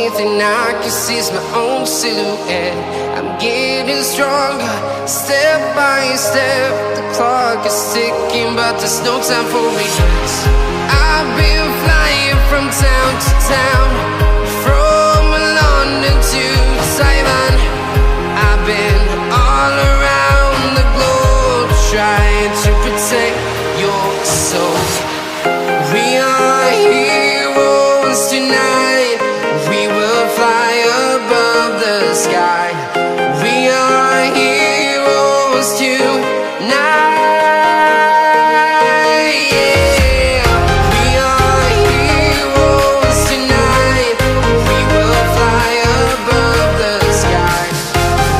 only thing I can see is my own silhouette. I'm getting stronger, step by step. The clock is ticking, but there's no time for regrets. I've been flying from town to town, from London to Taiwan. I've been all around the globe, trying to protect your soul. We are heroes tonight. We will fly above the sky. We are heroes tonight. Yeah. We are heroes tonight. We will fly above the sky.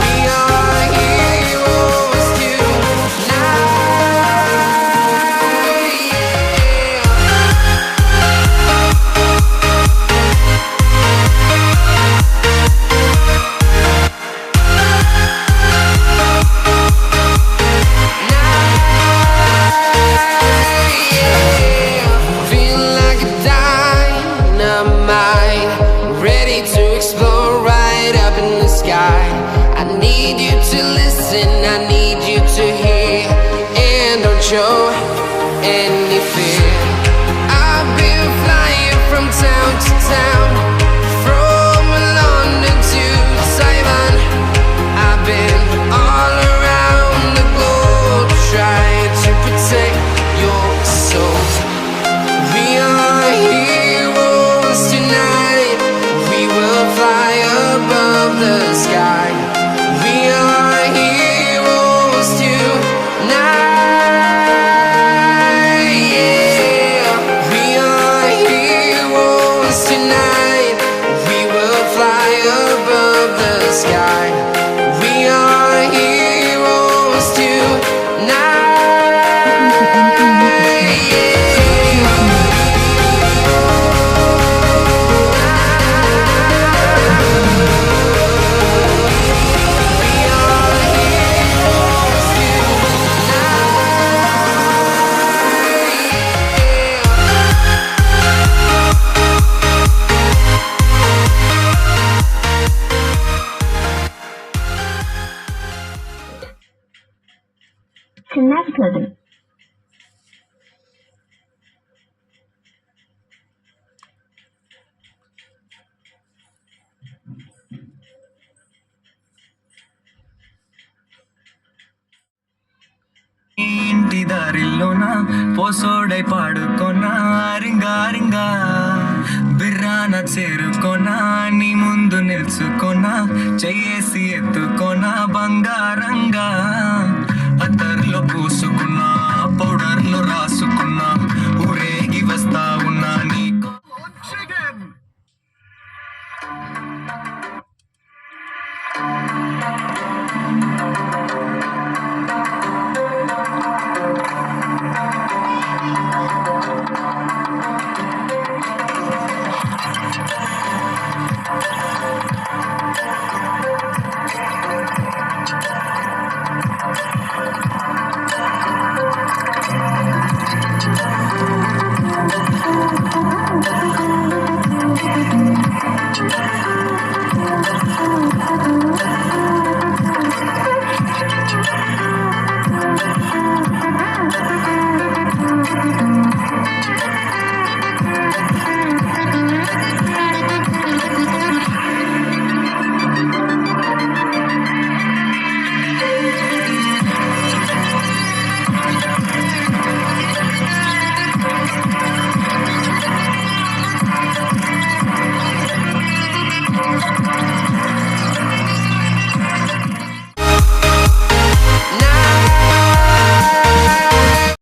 We are heroes tonight. Feel like a dynamite, ready to explore right up in the sky. I need you to listen, I need you to hear, and don't show any fear. I've been flying from town to town, from London to Taiwan. I've been all around the globe, trying to protect your soul. We are heroes tonight. We will fly above the sky. We are heroes tonight. Yeah. We are heroes tonight. We will fly above the sky. We are heroes tonight. Connected. ఇంటి దారిలోన పోసోడై పాడుకొనా రింగా రింగా బిర్రాన చేరుకొనా నీ ముందు నిల్చుకొనా చెయ్యేసి ఎత్తుకొనా బంగారంగా అతర్లో పూసుకున్నా పౌడర్లో రాసుకున్నా